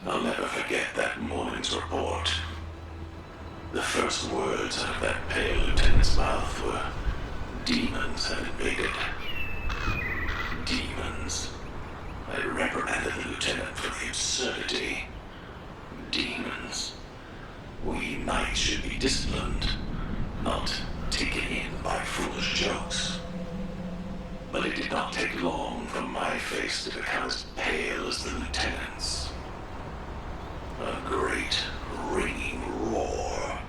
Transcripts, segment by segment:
I'll never forget that morning's report. The first words out of that pale lieutenant's mouth were, "Demons have invaded." Demons. I reprimanded the lieutenant for the absurdity. Demons. We knights should be disciplined, not taken in by foolish jokes. But it did not take long for my face to become as pale as the lieutenant's. A great, ringing roar.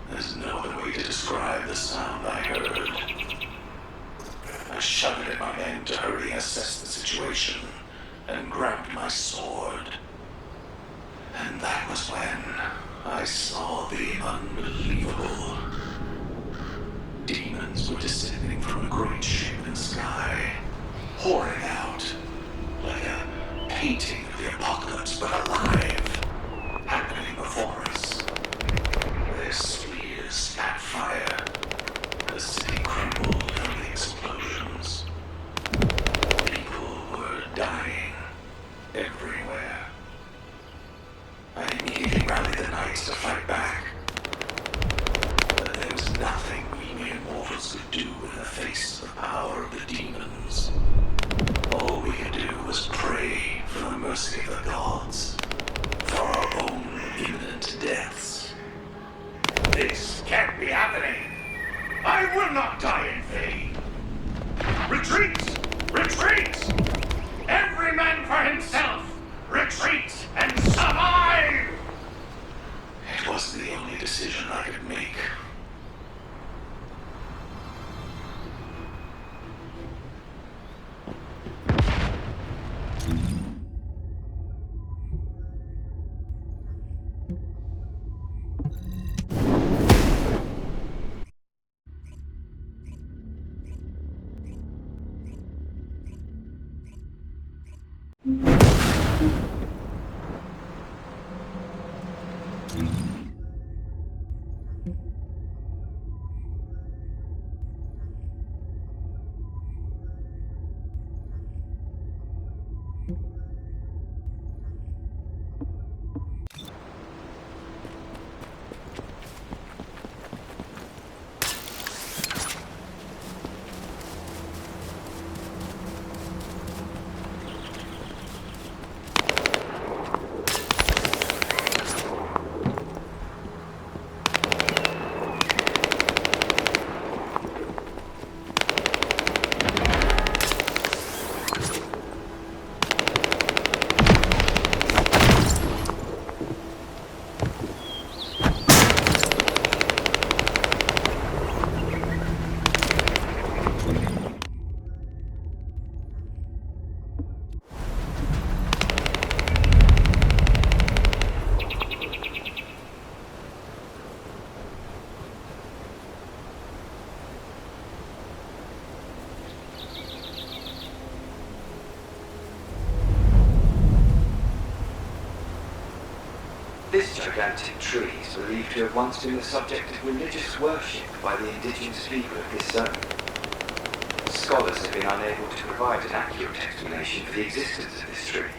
There's no other way to describe the sound I heard. I shouted at my men to hurry and assess the situation, and grabbed my sword. And that was when I saw the unbelievable. Demons were descending from a great shape in the sky, pouring out like a painting of the apocalypse, but alive, happening before us. Their spears spat fire. The city crumbled from the explosions. People were dying everywhere. I immediately rallied the knights to fight back. But there was nothing we mere mortals could do in the face of the power of the demons. All we could do was pray for the mercy of the gods, for our own imminent deaths. This can't be happening. I will not die in vain. Retreat! Retreat! Every man for himself! Retreat and survive! It wasn't the only decision I could make. This gigantic tree is believed to have once been the subject of religious worship by the indigenous people of this zone. scholars have been unable to provide an accurate explanation for the existence of this tree.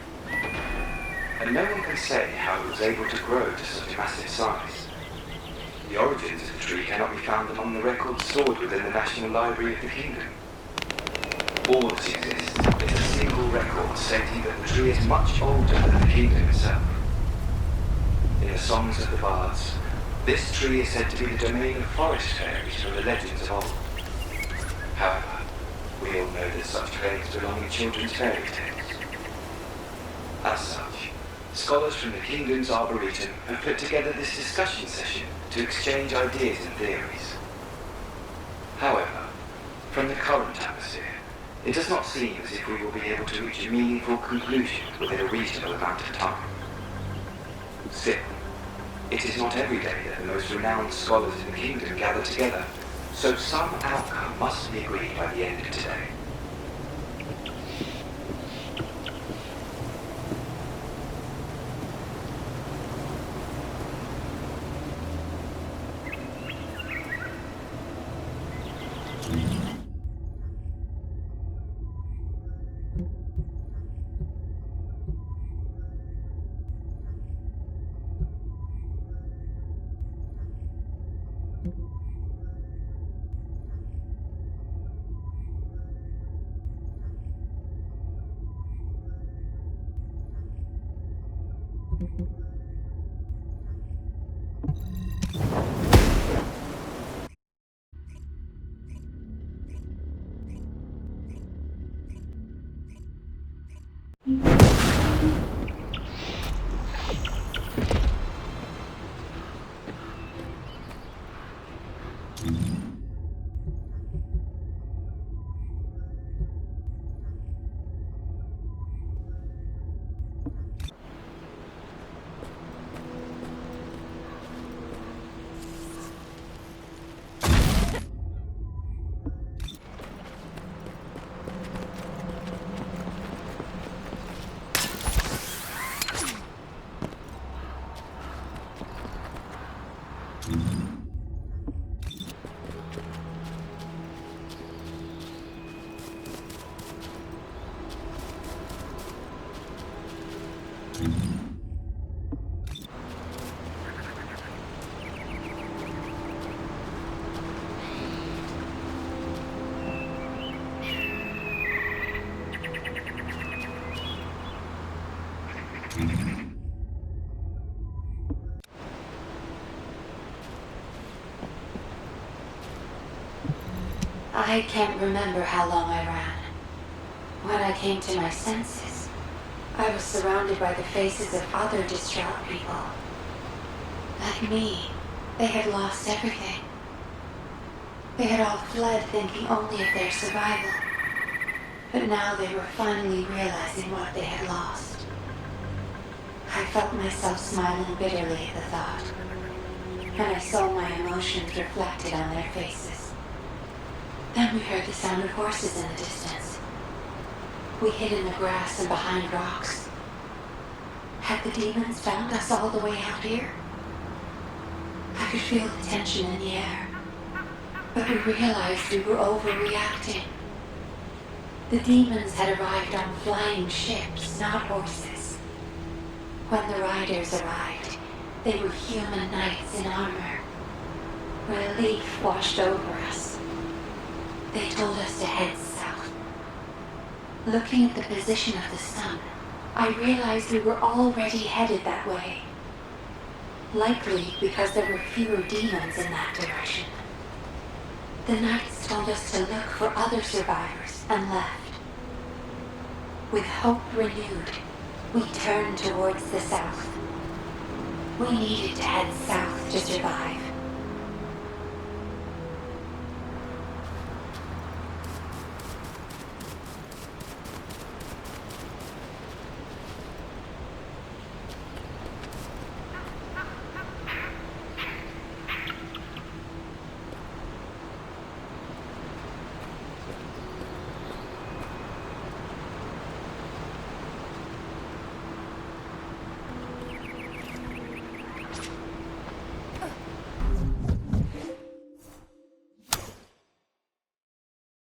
And no one can say how it was able to grow to such a massive size. The origins of the tree cannot be found among the records stored within the National Library of the Kingdom. All that exists is a single record stating that the tree is much older than the kingdom itself. In the songs of the bards, this tree is said to be the domain of forest fairies from the legends of old. However, we all know that such claims belong in children's fairy tales. As such, scholars from the Kingdom's Arboretum have put together this discussion session to exchange ideas and theories. However, from the current atmosphere, it does not seem as if we will be able to reach a meaningful conclusion within a reasonable amount of time. Still, it is not every day that the most renowned scholars in the kingdom gather together, so some outcome must be agreed by the end of today. I can't remember how long I ran. When I came to my senses, I was surrounded by the faces of other distraught people. Like me, they had lost everything. They had all fled thinking only of their survival. But now they were finally realizing what they had lost. I felt myself smiling bitterly at the thought, and I saw my emotions reflected on their faces. Then we heard the sound of horses in the distance. We hid in the grass and behind rocks. Had the demons found us all the way out here? I could feel the tension in the air, but we realized we were overreacting. The demons had arrived on flying ships, not horses. When the riders arrived, they were human knights in armor. Relief washed over us. They told us to head south. Looking at the position of the sun, I realized we were already headed that way. Likely because there were fewer demons in that direction. The knights told us to look for other survivors and left. With hope renewed, we turned towards the south. We needed to head south to survive.